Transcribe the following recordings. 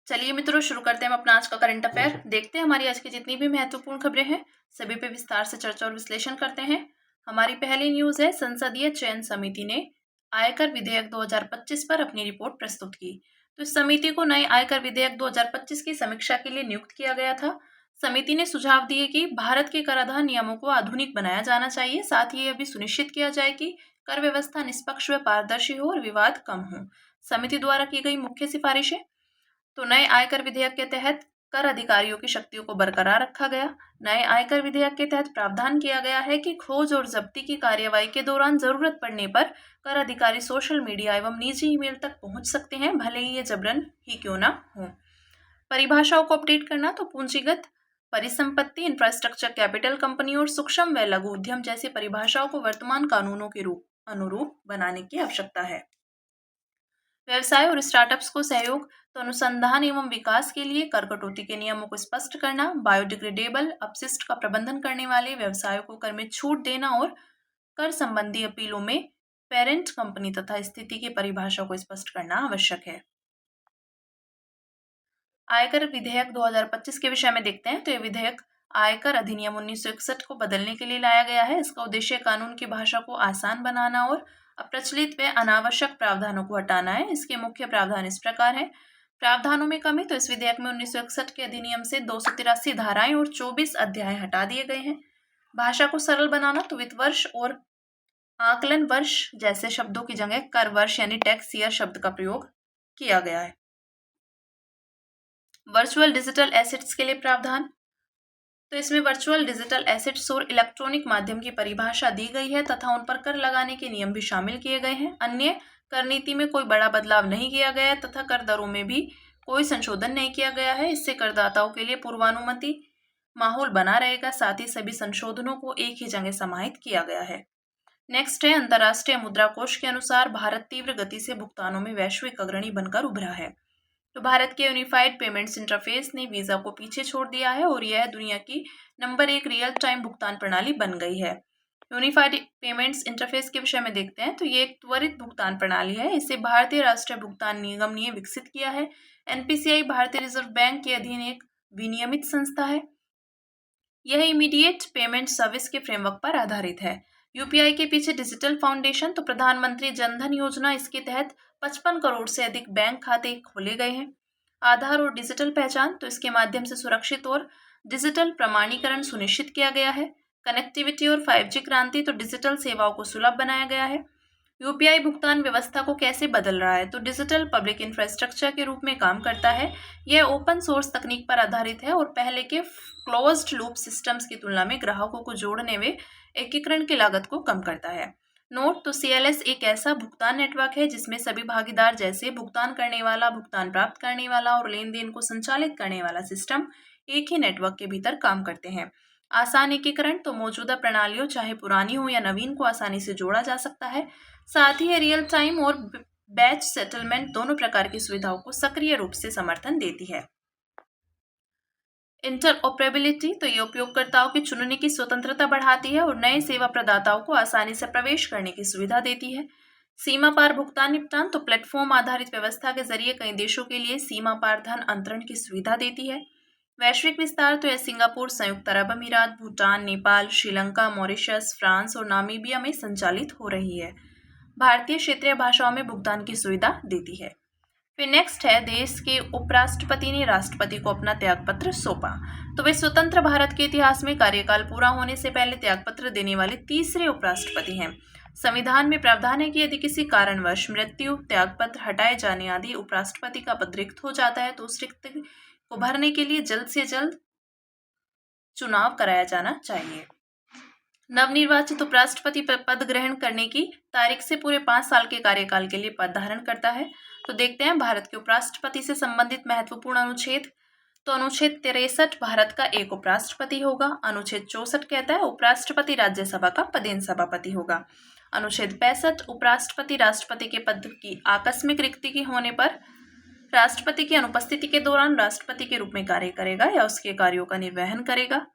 चलिए मित्रों, शुरू करते हैं हम अपना आज का करंट अफेयर। देखते हैं हमारी आज की जितनी भी महत्वपूर्ण खबरें हैं सभी पे विस्तार से चर्चा और विश्लेषण करते हैं। हमारी पहली न्यूज है, संसदीय चयन समिति ने आयकर विधेयक 2025 पर अपनी रिपोर्ट प्रस्तुत की। तो इस समिति को नए आयकर विधेयक 2025 की समीक्षा के लिए नियुक्त किया गया था। समिति ने सुझाव दिए कि भारत के कराधान नियमों को आधुनिक बनाया जाना चाहिए, साथ ही यह भी सुनिश्चित किया जाए कि कर व्यवस्था निष्पक्ष व पारदर्शी हो और विवाद कम हो। समिति द्वारा की गई मुख्य सिफारिशें। तो नए आयकर विधेयक के तहत कर अधिकारियों की शक्तियों को बरकरार रखा गया। नए आयकर विधेयक के तहत प्रावधान किया गया है कि खोज और जब्ती की कार्यवाही के दौरान जरूरत पड़ने पर कर अधिकारी सोशल मीडिया एवं निजी ईमेल तक पहुंच सकते हैं, भले ही ये जबरन ही क्यों ना हो। परिभाषाओं को अपडेट करना, तो पूंजीगत परिसंपत्ति, इंफ्रास्ट्रक्चर कैपिटल कंपनी और सूक्ष्म व लघु उद्यम जैसी परिभाषाओं को वर्तमान कानूनों के अनुरूप बनाने की आवश्यकता है। व्यवसाय और स्टार्टअप्स को सहयोग, तो अनुसंधान एवं विकास के लिए कर कटौती के नियमों को स्पष्ट करना, बायोडिग्रेडेबल अपशिष्ट का प्रबंधन करने वाले व्यवसायों को कर में छूट देना और कर संबंधी अपीलों में पेरेंट कंपनी तथा स्थिति की परिभाषा को स्पष्ट करना आवश्यक है। आयकर विधेयक 2025 के विषय में देखते हैं। तो ये विधेयक आयकर अधिनियम 1961 को बदलने के लिए लाया गया है। इसका उद्देश्य कानून की भाषा को आसान बनाना और अप्रचलित व अनावश्यक प्रावधानों को हटाना है। इसके मुख्य प्रावधान इस प्रकार हैं। प्रावधानों में कमी, तो इस विधेयक में 1961 के अधिनियम से 283 धाराएं और 24 अध्याय हटा दिए गए हैं। भाषा को सरल बनाना, तो वित्त वर्ष और आकलन वर्ष जैसे शब्दों की जगह कर वर्ष यानी टैक्स ईयर शब्द का प्रयोग किया गया है। वर्चुअल डिजिटल एसेट्स के लिए प्रावधान, तो इसमें वर्चुअल डिजिटल एसेट्स और इलेक्ट्रॉनिक माध्यम की परिभाषा दी गई है तथा उन पर कर लगाने के नियम भी शामिल किए गए हैं। अन्य कर नीति में कोई बड़ा बदलाव नहीं किया गया है तथा कर दरों में भी कोई संशोधन नहीं किया गया है। इससे करदाताओं के लिए पूर्वानुमति माहौल बना रहेगा, साथ ही सभी संशोधनों को एक ही जगह समाहित किया गया है। नेक्स्ट है, अंतर्राष्ट्रीय मुद्रा कोष के अनुसार भारत तीव्र गति से भुगतानों में वैश्विक अग्रणी बनकर उभरा है। तो भारत के यूनिफाइड पेमेंट्स इंटरफेस ने वीजा को पीछे छोड़ दिया है और यह दुनिया की नंबर 1 रियल टाइम भुगतान प्रणाली बन गई है। यूनिफाइड पेमेंट्स इंटरफेस के विषय में देखते हैं। तो ये एक त्वरित भुगतान प्रणाली है। इसे भारतीय राष्ट्रीय भुगतान निगम ने विकसित किया है। एनपीसीआई भारतीय रिजर्व बैंक के अधीन एक विनियमित संस्था है। यह इमीडिएट पेमेंट सर्विस के फ्रेमवर्क पर आधारित है। यूपीआई के पीछे डिजिटल फाउंडेशन, तो प्रधानमंत्री जनधन योजना, इसके तहत 55 करोड़ से अधिक बैंक खाते खोले गए हैं। आधार और डिजिटल पहचान, तो इसके माध्यम से सुरक्षित और डिजिटल प्रमाणीकरण सुनिश्चित किया गया है। कनेक्टिविटी और 5G क्रांति, तो डिजिटल सेवाओं को सुलभ बनाया गया है। यूपीआई भुगतान व्यवस्था को कैसे बदल रहा है, तो डिजिटल पब्लिक इंफ्रास्ट्रक्चर के रूप में काम करता है। यह ओपन सोर्स तकनीक पर आधारित है और पहले के क्लोज्ड लूप सिस्टम्स की तुलना में ग्राहकों को जोड़ने व एकीकरण की लागत को कम करता है। नोट, तो सीएलएस एक ऐसा भुगतान नेटवर्क है जिसमें सभी भागीदार जैसे भुगतान करने वाला, भुगतान प्राप्त करने वाला और लेन देन को संचालित करने वाला सिस्टम एक ही नेटवर्क के भीतर काम करते हैं। आसान एकीकरण, तो मौजूदा प्रणालियों चाहे पुरानी हो या नवीन को आसानी से जोड़ा जा सकता है। साथ ही रियल टाइम और बैच सेटलमेंट दोनों प्रकार की सुविधाओं को सक्रिय रूप से समर्थन देती है। इंटरऑपरेबिलिटी, तो ये उपयोगकर्ताओं की चुनने की स्वतंत्रता बढ़ाती है और नए सेवा प्रदाताओं को आसानी से प्रवेश करने की सुविधा देती है। सीमा पार भुगतान निपटान, तो प्लेटफॉर्म आधारित व्यवस्था के जरिए कई देशों के लिए सीमा पार धन अंतरण की सुविधा देती है। वैश्विक विस्तार, तो यह सिंगापुर, संयुक्त अरब अमीरात, भूटान, नेपाल, श्रीलंका, मॉरिशस, फ्रांस और नामीबिया में संचालित हो रही है। भारतीय क्षेत्रीय भाषाओं में भुगतान की सुविधा देती है। फिर नेक्स्ट है, देश के उपराष्ट्रपति ने राष्ट्रपति को अपना त्यागपत्र सौंपा। तो वे स्वतंत्र भारत के इतिहास में कार्यकाल पूरा होने से पहले त्यागपत्र देने वाले तीसरे उपराष्ट्रपति हैं। संविधान में प्रावधान है कि यदि किसी कारणवश मृत्यु, त्यागपत्र हटाए जाने आदि उपराष्ट्रपति का पद रिक्त हो जाता है तो उस रिक्त को भरने के लिए जल्द से जल्द चुनाव कराया जाना चाहिए। नवनिर्वाचित उपराष्ट्रपति पद ग्रहण करने की तारीख से पूरे 5 साल के कार्यकाल के लिए पद धारण करता है। तो देखते हैं भारत के उपराष्ट्रपति से संबंधित महत्वपूर्ण अनुच्छेद। तो अनुच्छेद 63 भारत का एक उपराष्ट्रपति होगा। अनुच्छेद 64 कहता है उपराष्ट्रपति राज्यसभा का पदेन सभापति होगा। अनुच्छेद 65 उपराष्ट्रपति राष्ट्रपति के पद की आकस्मिक रिक्ति की होने पर राष्ट्रपति की अनुपस्थिति के दौरान राष्ट्रपति के रूप में कार्य करेगा या उसके कार्यों का निर्वहन करेगा।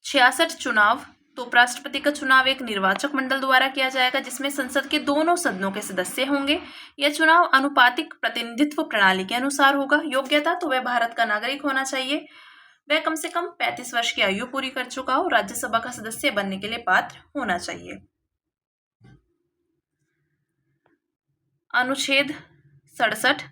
66 चुनाव, तो उपराष्ट्रपति का चुनाव एक निर्वाचक मंडल द्वारा किया जाएगा जिसमें संसद के दोनों सदनों के सदस्य होंगे। यह चुनाव अनुपातिक प्रतिनिधित्व प्रणाली के अनुसार होगा। योग्यता तो वह भारत का नागरिक होना चाहिए, वह कम से कम 35 वर्ष की आयु पूरी कर चुका हो, राज्यसभा का सदस्य बनने के लिए पात्र होना चाहिए। अनुच्छेद 67,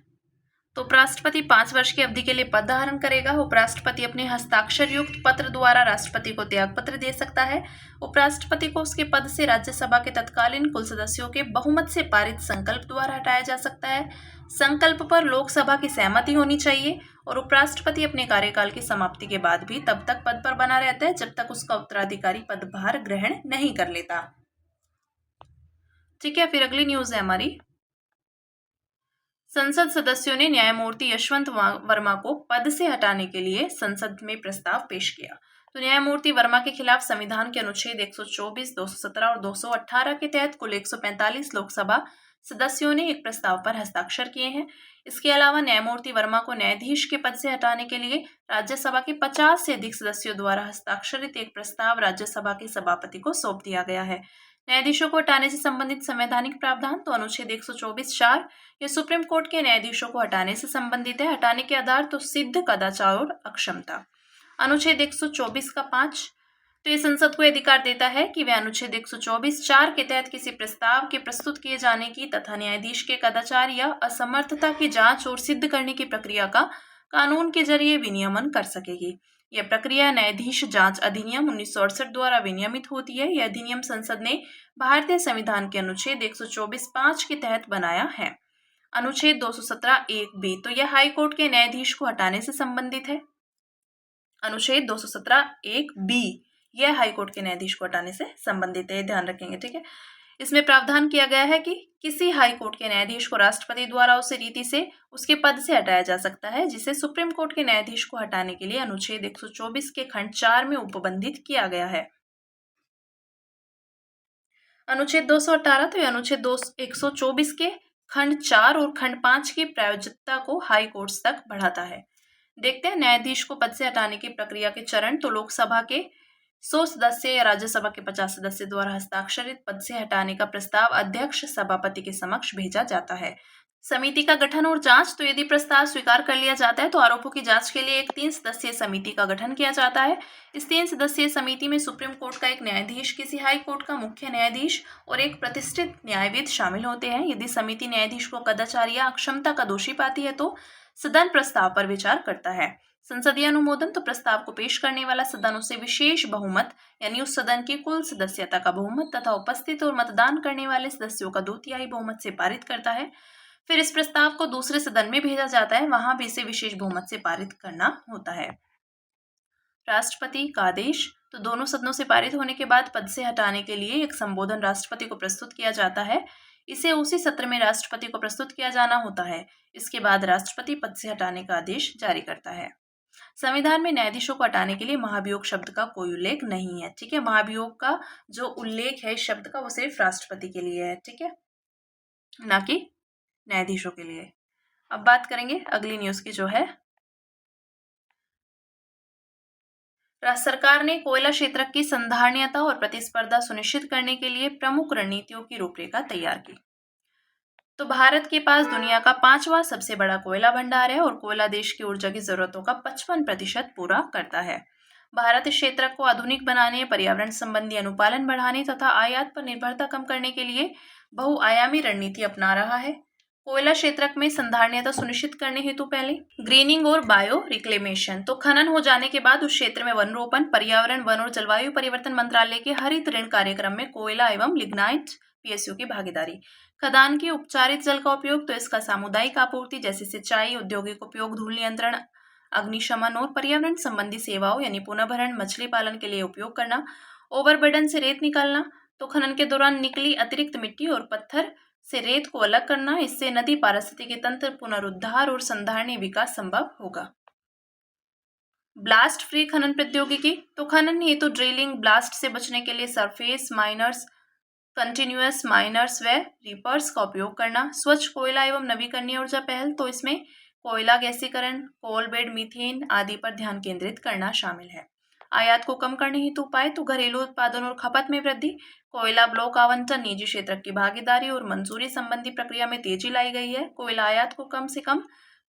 तो उपराष्ट्रपति 5 वर्ष की अवधि के लिए पद धारण करेगा। उपराष्ट्रपति अपने हस्ताक्षर युक्त पत्र द्वारा राष्ट्रपति को त्याग पत्र दे सकता है। उपराष्ट्रपति को उसके पद से राज्यसभा के तत्कालीन कुल सदस्यों के बहुमत से पारित संकल्प द्वारा हटाया जा सकता है। संकल्प पर लोकसभा की सहमति होनी चाहिए और उपराष्ट्रपति अपने कार्यकाल की समाप्ति के बाद भी तब तक पद पर बना रहता है जब तक उसका उत्तराधिकारी पदभार ग्रहण नहीं कर लेता। ठीक है, फिर अगली न्यूज है हमारी। संसद सदस्यों ने न्यायमूर्ति यशवंत वर्मा को पद से हटाने के लिए संसद में प्रस्ताव पेश किया। तो न्यायमूर्ति वर्मा के खिलाफ संविधान के अनुच्छेद 124, 217 और 218 के तहत कुल 145 लोकसभा सदस्यों ने एक प्रस्ताव पर हस्ताक्षर किए हैं। इसके अलावा न्यायमूर्ति वर्मा को न्यायाधीश के पद से हटाने के लिए राज्यसभा के 50 से अधिक सदस्यों द्वारा हस्ताक्षरित एक प्रस्ताव राज्यसभा के सभापति को सौंप दिया गया है। न्यायाधीशों को हटाने से संबंधित संवैधानिक प्रावधान तो अनुच्छेद 124(4) यह सुप्रीम कोर्ट के न्यायाधीशों को हटाने से संबंधित है। हटाने के आधार तो सिद्ध कदाचार और अक्षमता। अनुच्छेद 124 का 5, तो ये संसद को अधिकार देता है कि वह अनुच्छेद 124(4) के तहत किसी प्रस्ताव के प्रस्तुत किए जाने की तथा न्यायाधीश के कदाचार या असमर्थता की जांच और सिद्ध करने की प्रक्रिया का कानून के जरिए विनियमन कर सकेगी। यह प्रक्रिया न्यायाधीश जांच अधिनियम 1968 द्वारा विनियमित होती है। यह अधिनियम संसद ने भारतीय संविधान के अनुच्छेद 124(5) के तहत बनाया है। अनुच्छेद 217(1)(b), तो यह हाईकोर्ट के न्यायाधीश को हटाने से संबंधित है। अनुच्छेद 217(1)(b), यह हाईकोर्ट के न्यायाधीश को हटाने से संबंधित है, ध्यान रखेंगे। ठीक है, इसमें प्रावधान किया गया है कि किसी हाई कोर्ट के न्यायाधीश को राष्ट्रपति द्वारा उसे रीति से उसके पद से हटाया जा सकता है जिसे सुप्रीम कोर्ट के न्यायाधीश को हटाने के लिए अनुच्छेद 124 के खंड 4 में उपबंधित किया गया है। अनुच्छेद 218, तो यह अनुच्छेद 124 के खंड 4 और खंड 5 की प्रायोजिकता को हाई कोर्ट्स तक बढ़ाता है। देखते हैं न्यायाधीश को पद से हटाने की प्रक्रिया के चरण। तो लोकसभा के 100 सदस्य या राज्यसभा के 50 सदस्य द्वारा हस्ताक्षरित पद से हटाने का प्रस्ताव अध्यक्ष सभापति के समक्ष भेजा जाता है। समिति का गठन और जांच, तो यदि प्रस्ताव स्वीकार कर लिया जाता है तो आरोपों की जांच के लिए एक 3 सदस्यीय समिति का गठन किया जाता है। इस 3 सदस्यीय समिति में सुप्रीम कोर्ट का एक न्यायाधीश, किसी हाई कोर्ट का मुख्य न्यायाधीश और एक प्रतिष्ठित न्यायविद शामिल होते हैं। यदि समिति न्यायाधीश को कदाचार या अक्षमता का दोषी पाती है तो सदन प्रस्ताव पर विचार करता है। संसदीय अनुमोदन, तो प्रस्ताव को पेश करने वाला सदन उसे विशेष बहुमत यानी उस सदन की कुल सदस्यता का बहुमत तथा उपस्थित और मतदान करने वाले सदस्यों का 2/3 बहुमत से पारित करता है। फिर इस प्रस्ताव को दूसरे सदन में भेजा जाता है, वहां भी इसे विशेष बहुमत से पारित करना होता है। राष्ट्रपति का आदेश, तो दोनों सदनों से पारित होने के बाद पद से हटाने के लिए एक संबोधन राष्ट्रपति को प्रस्तुत किया जाता है। इसे उसी सत्र में राष्ट्रपति को प्रस्तुत किया जाना होता है। इसके बाद राष्ट्रपति पद से हटाने का आदेश जारी करता है। संविधान में न्यायाधीशों को हटाने के लिए महाभियोग शब्द का कोई उल्लेख नहीं है। ठीक है, महाभियोग का जो उल्लेख है शब्द का वो सिर्फ राष्ट्रपति के लिए है, ठीक है, ना कि न्यायाधीशों के लिए। अब बात करेंगे अगली न्यूज की, जो है सरकार ने कोयला क्षेत्र की संधारणीयता और प्रतिस्पर्धा सुनिश्चित करने के लिए प्रमुख रणनीतियों की रूपरेखा तैयार की। तो भारत के पास दुनिया का 5वां सबसे बड़ा कोयला भंडार है और कोयला देश की ऊर्जा की जरूरतों का 55% पूरा करता है। भारत इस क्षेत्र को आधुनिक बनाने, पर्यावरण संबंधी अनुपालन बढ़ाने तथा आयात पर निर्भरता कम करने के लिए बहुआयामी रणनीति अपना रहा है। कोयला क्षेत्र में संधारणीयता सुनिश्चित करने हेतु पहले ग्रीनिंग और बायो रिक्लेमेशन, तो खनन हो जाने के बाद उस क्षेत्र में वन रोपण, पर्यावरण, वन और जलवायु परिवर्तन मंत्रालय के हरित ऋण कार्यक्रम में कोयला एवं लिग्नाइट पीएसयू की भागीदारी। खदान के उपचारित जल का उपयोग, तो इसका सामुदायिक आपूर्ति जैसे सिंचाई, औद्योगिक उपयोग, धूल नियंत्रण, अग्निशमन और पर्यावरण संबंधी सेवाओं यानी पुनर्भरण, मछली पालन के लिए उपयोग करना। ओवरबर्डन से रेत निकालना, तो खनन के दौरान निकली अतिरिक्त मिट्टी और पत्थर से रेत को अलग करना। इससे नदी पारिस्थितिकी तंत्र पुनरुद्धार और संधारणीय विकास संभव होगा। ब्लास्ट फ्री खनन प्रौद्योगिकी, तो खनन हेतु ड्रिलिंग, ब्लास्ट से बचने के लिए सरफेस माइनर्स, कंटिन्यूअस माइनर्स व रीपर्स का उपयोग करना। स्वच्छ कोयला एवं नवीकरणीय ऊर्जा पहल, तो इसमें कोयला गैसीकरण, कोल बेड मीथेन आदि पर ध्यान केंद्रित करना शामिल है। आयात को कम करने हेतु उपाय तो घरेलू उत्पादन और खपत में वृद्धि, कोयला ब्लॉक आवंटन, निजी क्षेत्र की भागीदारी और मंजूरी संबंधी प्रक्रिया में तेजी लाई गई है। कोयला आयात को कम से कम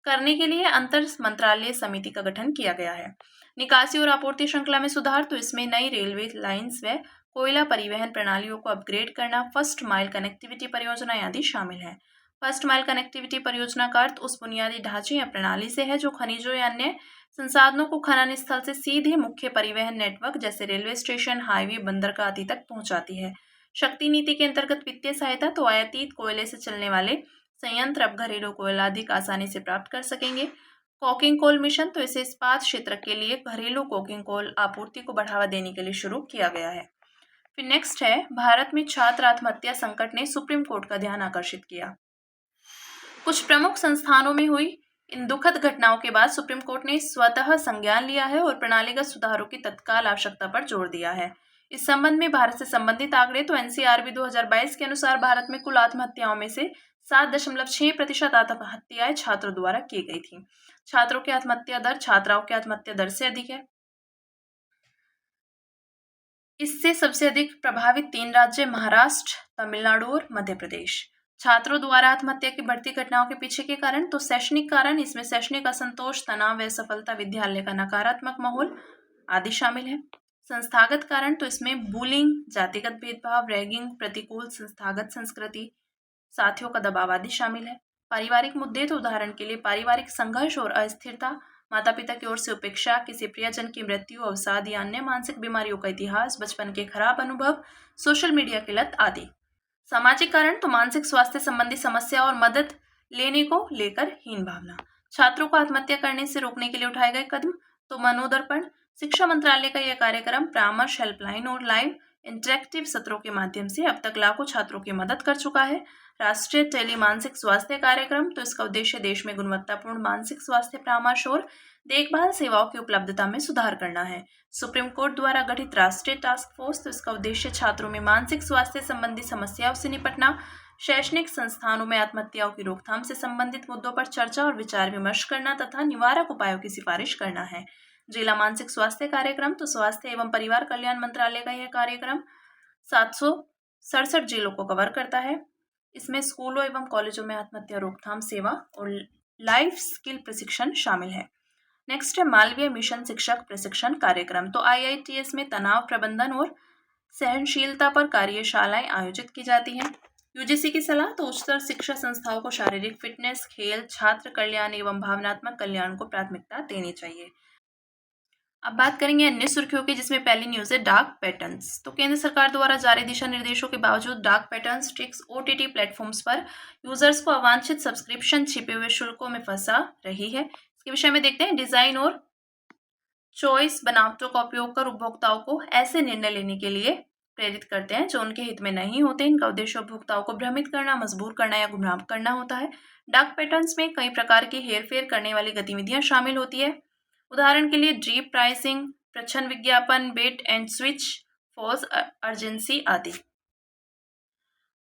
करने के लिए अंतर मंत्रालय समिति का गठन किया गया है। निकासी और आपूर्ति श्रृंखला में सुधार तो इसमें नई रेलवे लाइंस व कोयला परिवहन प्रणालियों को अपग्रेड करना, फर्स्ट माइल कनेक्टिविटी परियोजना आदि शामिल है। फर्स्ट माइल कनेक्टिविटी परियोजना का अर्थ उस बुनियादी ढांचे या प्रणाली से है जो खनिजों या अन्य संसाधनों को खनन स्थल से सीधे मुख्य परिवहन नेटवर्क जैसे रेलवे स्टेशन, हाईवे, बंदरगाह आदि तक पहुंचाती है। शक्ति नीति के अंतर्गत वित्तीय सहायता तो आयातित कोयले से चलने वाले संयंत्र अब घरेलू कोयला अधिक आसानी से प्राप्त कर सकेंगे। कोकिंग कोल मिशन तो इसे इस्पात क्षेत्र के लिए घरेलू कोकिंग कोल आपूर्ति को बढ़ावा देने के लिए शुरू किया गया है। फिर नेक्स्ट है, भारत में छात्र आत्महत्या संकट ने सुप्रीम कोर्ट का ध्यान आकर्षित किया। कुछ प्रमुख संस्थानों में हुई इन दुखद घटनाओं के बाद सुप्रीम कोर्ट ने स्वतः संज्ञान लिया है और प्रणालीगत सुधारों की तत्काल आवश्यकता पर जोर दिया है। इस संबंध में भारत से संबंधित आंकड़े तो एनसीआरबी 2022 के अनुसार भारत में कुल आत्महत्याओं में से 7.6% आत्महत्याएं छात्रों द्वारा की गई थी। छात्रों की आत्महत्या दर छात्राओं की आत्महत्या दर से अधिक है। इससे सबसे अधिक प्रभावित 3 राज्य महाराष्ट्र, तमिलनाडु और मध्य प्रदेश। छात्रों द्वारा आत्महत्या की बढ़ती घटनाओं के पीछे के कारण तो शैक्षणिक कारण, इसमें शैक्षणिक असंतोष, तनाव व असफलता, विद्यालय का नकारात्मक माहौल आदि शामिल है। संस्थागत कारण तो इसमें बुलिंग, जातिगत भेदभाव, रैगिंग, प्रतिकूल संस्थागत संस्कृति, साथियों का दबाव आदि शामिल है। पारिवारिक मुद्दे तो उदाहरण के लिए पारिवारिक संघर्ष और अस्थिरता, माता पिता की ओर से उपेक्षा, किसी प्रियजन की मृत्यु, अवसाद या अन्य मानसिक बीमारियों का इतिहास, बचपन के खराब अनुभव, सोशल मीडिया की लत आदि। सामाजिक कारण तो मानसिक स्वास्थ्य संबंधी समस्या और मदद लेने को लेकर हीन भावना। छात्रों को आत्महत्या करने से रोकने के लिए उठाए गए कदम तो मनोदर्पण, शिक्षा मंत्रालय का यह कार्यक्रम परामर्श, हेल्पलाइन और लाइव इंटरेक्टिव सत्रों के माध्यम से अब तक लाखों छात्रों की मदद कर चुका है। राष्ट्रीय टेली मानसिक स्वास्थ्य कार्यक्रम तो इसका उद्देश्य देश में गुणवत्तापूर्ण मानसिक स्वास्थ्य परामर्श और देखभाल सेवाओं की उपलब्धता में सुधार करना है। सुप्रीम कोर्ट द्वारा गठित राष्ट्रीय टास्क फोर्स तो इसका उद्देश्य छात्रों में मानसिक स्वास्थ्य संबंधी समस्याओं से निपटना, शैक्षणिक संस्थानों में आत्महत्याओं की रोकथाम से संबंधित मुद्दों पर चर्चा और विचार विमर्श करना तथा निवारक उपायों की सिफारिश करना है। जिला मानसिक स्वास्थ्य कार्यक्रम तो स्वास्थ्य एवं परिवार कल्याण मंत्रालय का यह कार्यक्रम 767 जिलों को कवर करता है। इसमें स्कूलों एवं कॉलेजों में आत्महत्या रोकथाम सेवा और लाइफ स्किल प्रशिक्षण शामिल है। नेक्स्ट है मालवीय मिशन शिक्षक प्रशिक्षण कार्यक्रम तो IITS में तनाव प्रबंधन और सहनशीलता पर कार्यशालाएं आयोजित की जाती हैं। UGC की सलाह तो उच्चतर शिक्षा संस्थाओं को शारीरिक फिटनेस, खेल, छात्र कल्याण एवं भावनात्मक कल्याण को प्राथमिकता देनी चाहिए। अब बात करेंगे अन्य सुर्खियों की, जिसमें पहली न्यूज है डार्क पैटर्न्स। तो केंद्र सरकार द्वारा जारी दिशा निर्देशों के बावजूद dark patterns tricks OTT platforms पर यूजर्स को अवांछित सब्सक्रिप्शन, छिपे हुए शुल्कों में फंसा रही है। इसके विषय में देखते हैं। डिजाइन और चॉइस बनावटों का उपयोग कर उपभोक्ताओं को ऐसे निर्णय लेने के लिए प्रेरित करते हैं जो उनके हित में नहीं होते। इनका उद्देश्य उपभोक्ताओं को भ्रमित करना, मजबूर करना या गुमराह करना होता है। डार्क पैटर्न्स में कई प्रकार की हेरफेर करने वाली गतिविधियां शामिल होती है। उदाहरण के लिए ड्रीप प्राइसिंग, प्रच्छन्न विज्ञापन, बेट एंड स्विच, फॉल्स अर्जेंसी आदि।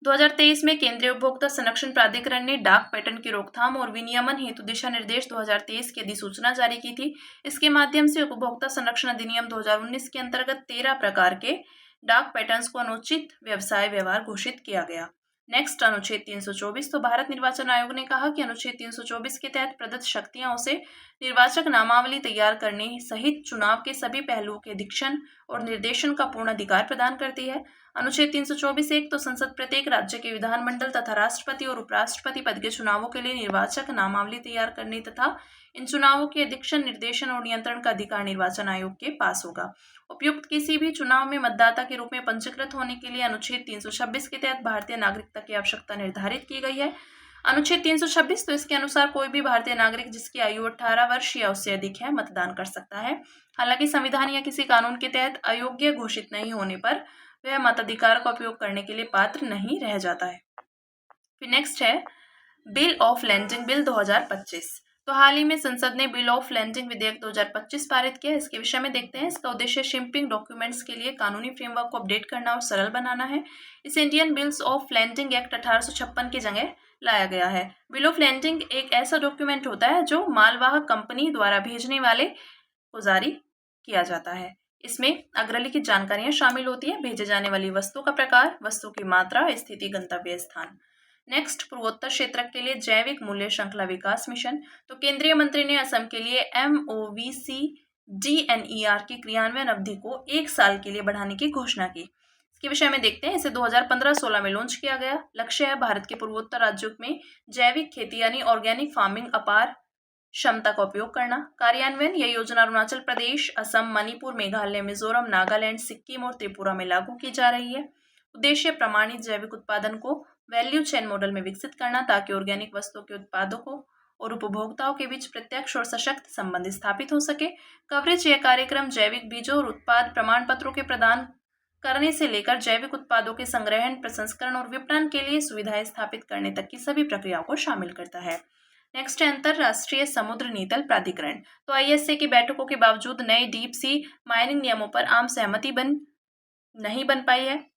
2023 में केंद्रीय उपभोक्ता संरक्षण प्राधिकरण ने डार्क पैटर्न की रोकथाम और विनियमन हेतु दिशा निर्देश 2023 की अधिसूचना जारी की थी। इसके माध्यम से उपभोक्ता संरक्षण अधिनियम 2019 के अंतर्गत 13 प्रकार के डार्क पैटर्न्स को अनुचित व्यवसाय व्यवहार घोषित किया गया। नेक्स्ट, अनुच्छेद 324 तो भारत निर्वाचन आयोग ने कहा कि अनुच्छेद 324 के तहत प्रदत्त शक्तियां उसे निर्वाचक नामावली तैयार करने सहित चुनाव के सभी पहलुओं के अधीक्षण और निर्देशन का पूर्ण अधिकार प्रदान करती है। अनुच्छेद 324(1) तो संसद प्रत्येक राज्य के विधानमंडल तथा राष्ट्रपति और उपराष्ट्रपति पद के चुनावों के लिए निर्वाचक नामावली तैयार करने तथा इन चुनावों के अधीक्षण, निर्देशन और नियंत्रण का अधिकार निर्वाचन आयोग के पास होगा। उपयुक्त किसी भी चुनाव में मतदाता के रूप में पंजीकृत होने के लिए अनुच्छेद 326 के तहत भारतीय नागरिकता की आवश्यकता निर्धारित की गई है। अनुच्छेद 326 तो इसके अनुसार कोई भी भारतीय नागरिक जिसकी आयु 18 वर्ष या उससे अधिक है मतदान कर सकता है। हालांकि संविधान या किसी कानून के तहत अयोग्य घोषित नहीं होने पर वह मताधिकार का उपयोग करने के लिए पात्र नहीं रह जाता है। फिर नेक्स्ट है बिल ऑफ लैंडिंग बिल 2025। तो हाल ही में संसद ने बिल ऑफ लैंडिंग विधेयक 2025 पारित किया। इसके विषय में देखते हैं। इसका उद्देश्य शिपिंग डॉक्यूमेंट्स के लिए कानूनी फ्रेमवर्क को अपडेट करना और सरल बनाना है। इसे Indian bills of lading act 1856 की जगह लाया गया है। बिल ऑफ लैंडिंग एक ऐसा डॉक्यूमेंट होता है जो मालवाहक कंपनी द्वारा भेजने वाले को जारी किया जाता है। इसमें अग्रलिखित जानकारियां शामिल होती है। भेजे जाने वाली वस्तु का प्रकार, वस्तु की मात्रा, स्थिति, गंतव्य स्थान। नेक्स्ट, पूर्वोत्तर क्षेत्र के लिए जैविक मूल्य श्रृंखला विकास मिशन। तो केंद्रीय मंत्री ने असम के लिए MOVCDNER की क्रियान्वयन अवधि को 1 साल के लिए बढ़ाने की घोषणा की। इसके विषय में देखते हैं। इसे 2015-16 में लॉन्च किया गया। लक्ष्य है भारत के पूर्वोत्तर राज्यों में जैविक खेती यानी ऑर्गेनिक फार्मिंग अपार क्षमता का उपयोग करना। कार्यान्वयन, यह योजना अरुणाचल प्रदेश, असम, मणिपुर, मेघालय, मिजोरम, नागालैंड, सिक्किम और त्रिपुरा में लागू की जा रही है। उद्देश्य प्रमाणित जैविक उत्पादन को वैल्यू चेन मॉडल में विकसित करना ताकि ऑर्गेनिक वस्तुओं के उत्पादकों और उपभोक्ताओं के बीच प्रत्यक्ष और सशक्त संबंध स्थापित हो सके। कवरेज, यह कार्यक्रम जैविक बीजों और उत्पाद प्रमाण पत्रों के प्रदान करने से लेकर जैविक उत्पादों के संग्रहण, प्रसंस्करण और विपणन के लिए सुविधाएं स्थापित करने तक की सभी प्रक्रियाओं को शामिल करता है। नेक्स्ट है अंतरराष्ट्रीय समुद्र नीतल प्राधिकरण। तो ISA की बैठकों के बावजूद नए डीप सी माइनिंग नियमों पर आम सहमति नहीं बन पाई है।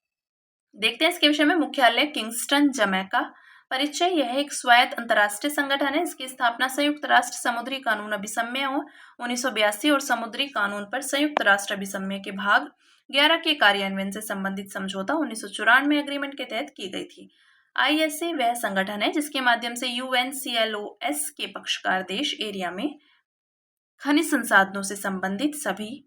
देखते हैं इसके विषय में। मुख्यालय किंगस्टन, जमैका। परिचय, यह एक स्वायत्त अंतर्राष्ट्रीय संगठन है। इसकी स्थापना संयुक्त राष्ट्र समुद्री कानून अभिसमय 1982 और समुद्री कानून पर संयुक्त राष्ट्र अभिसमय के भाग 11 के कार्यान्वयन से संबंधित समझौता 1994 एग्रीमेंट के तहत की गई थी। ISA वह संगठन है जिसके माध्यम से UNCLOS के पक्षकार देश एरिया में खनिज संसाधनों से संबंधित सभी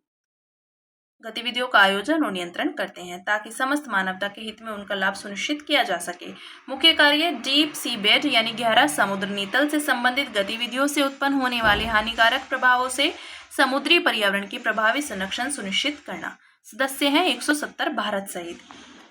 गतिविधियों का आयोजन और नियंत्रण करते हैं ताकि समस्त मानवता के हित में उनका लाभ सुनिश्चित किया जा सके। मुख्य कार्य डीप सी बेड यानी गहरा समुद्र नीतल से संबंधित गतिविधियों से उत्पन्न होने वाले हानिकारक प्रभावों से समुद्री पर्यावरण की प्रभावी संरक्षण सुनिश्चित करना। सदस्य हैं 170 भारत सहित।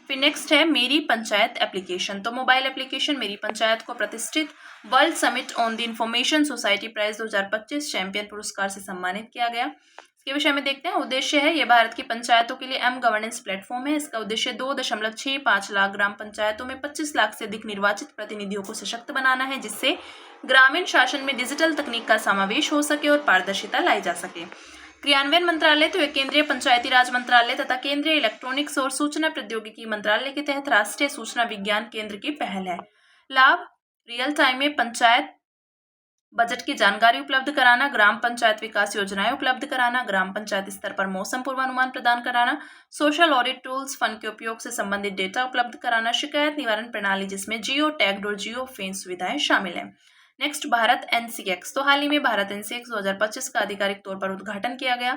फिर नेक्स्ट है मेरी पंचायत एप्लीकेशन। तो मोबाइल एप्लीकेशन मेरी पंचायत को प्रतिष्ठित world summit on the information society prize 2025 champion पुरस्कार से सम्मानित किया गया। इसके विषय में देखते हैं। उद्देश्य है, यह भारत की पंचायतों के लिए गवर्नेंस प्लेटफॉर्म है। इसका उद्देश्य 2.65 लाख ग्राम पंचायतों में 25 लाख से अधिक निर्वाचित प्रतिनिधियों को सशक्त बनाना है, जिससे ग्रामीण शासन में डिजिटल तकनीक का समावेश हो सके और पारदर्शिता लाई जा सके। क्रियान्वयन मंत्रालय, तो यह केंद्रीय पंचायती राज मंत्रालय तथा केंद्रीय इलेक्ट्रॉनिक्स और सूचना प्रौद्योगिकी मंत्रालय के तहत राष्ट्रीय सूचना विज्ञान केंद्र की पहल है। लाभ, रियल टाइम में पंचायत बजट की जानकारी उपलब्ध कराना, ग्राम पंचायत विकास योजनाएं उपलब्ध कराना, ग्राम पंचायत स्तर पर मौसम पूर्वानुमान प्रदान कराना, सोशल ऑडिट टूल्स, फंड के उपयोग से संबंधित डेटा उपलब्ध कराना, शिकायत निवारण प्रणाली जिसमें जियो टैग्ड और जियो फेंस सुविधाएं शामिल हैं। Next, Bharat NCX। तो हाल ही में भारत NCX 2025 का आधिकारिक तौर पर उद्घाटन किया गया।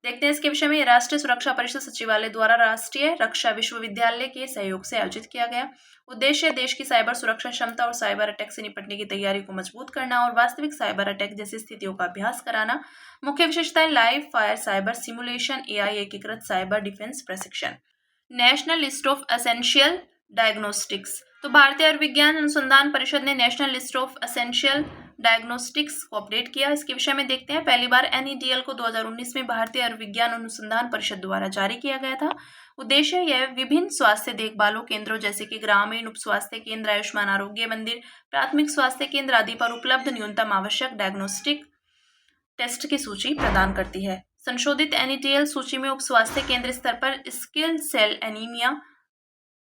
देखते हैं इसके विषय में। राष्ट्रीय सुरक्षा परिषद सचिवालय द्वारा राष्ट्रीय रक्षा विश्वविद्यालय के सहयोग से आयोजित किया गया। उद्देश्य, देश की साइबर सुरक्षा क्षमता और साइबर अटैक से निपटने की तैयारी को मजबूत करना और वास्तविक साइबर अटैक जैसी स्थितियों का अभ्यास कराना। मुख्य विशेषताएं, live fire cyber simulation, AI एकीकृत साइबर डिफेंस प्रशिक्षण। National list of essential diagnostics. तो भारतीय आयुर्विज्ञान अनुसंधान परिषद ने national list of essential diagnostics को अपडेट किया। इसके विषय में देखते हैं। पहली बार NEDL को 2019 में भारतीय आयुर्विज्ञान अनुसंधान परिषद द्वारा जारी किया गया था। उद्देश्य, यह विभिन्न स्वास्थ्य देखभालों केंद्रों जैसे कि ग्रामीण उप स्वास्थ्य केंद्र, आयुष्मान आरोग्य मंदिर, प्राथमिक स्वास्थ्य केंद्र आदि पर उपलब्ध न्यूनतम आवश्यक डायग्नोस्टिक टेस्ट की सूची प्रदान करती है। संशोधित NEDL सूची में उप स्वास्थ्य केंद्र स्तर पर sickle cell anaemia,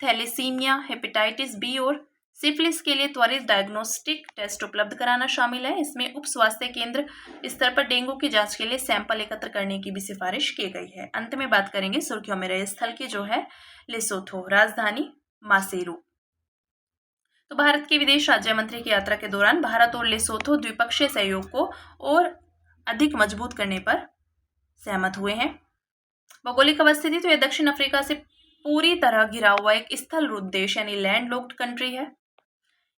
thalassemia, hepatitis B और सिफिलिस के लिए त्वरित डायग्नोस्टिक टेस्ट उपलब्ध कराना शामिल है। इसमें उप स्वास्थ्य केंद्र स्तर पर डेंगू की जांच के लिए सैंपल एकत्र करने की भी सिफारिश की गई है। अंत में बात करेंगे सुर्खियों में रहे स्थल की, जो है लेसोथो, राजधानी मासेरू। तो भारत के विदेश राज्य मंत्री की यात्रा के दौरान भारत और लेसोथो द्विपक्षीय सहयोग को और अधिक मजबूत करने पर सहमत हुए हैं। भौगोलिक अवस्थिति, तो यह दक्षिण अफ्रीका से पूरी तरह घिरा हुआ एक स्थलरूप देश यानी लैंडलॉक्ड कंट्री है।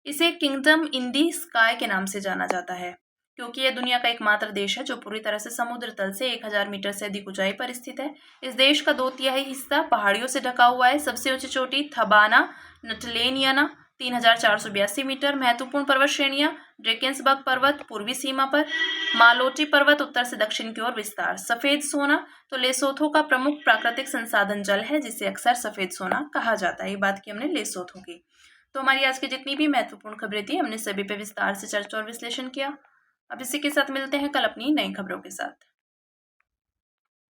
इसे किंगडम इन दी स्काई के नाम से जाना जाता है क्योंकि यह दुनिया का एकमात्र देश है जो पूरी तरह से समुद्र तल से 1000 मीटर से अधिक ऊंचाई पर स्थित है। इस देश का 2/3 हिस्सा पहाड़ियों से ढका हुआ है। सबसे ऊंची चोटी थबाना नटलेनियाना 3482 मीटर। महत्वपूर्ण पर्वत श्रेणियां, ड्रेकेंसबर्ग पर्वत पूर्वी सीमा पर, मालोटी पर्वत उत्तर से दक्षिण की ओर विस्तार। सफेद सोना, तो लेसोथो का प्रमुख प्राकृतिक संसाधन जल है जिसे अक्सर सफेद सोना कहा जाता है। ये बात की हमने लेसोथो की। तो हमारी आज की जितनी भी महत्वपूर्ण खबरें थी हमने सभी पे विस्तार से चर्चा और विश्लेषण किया। अब इसी के साथ मिलते हैं कल अपनी नई खबरों के साथ।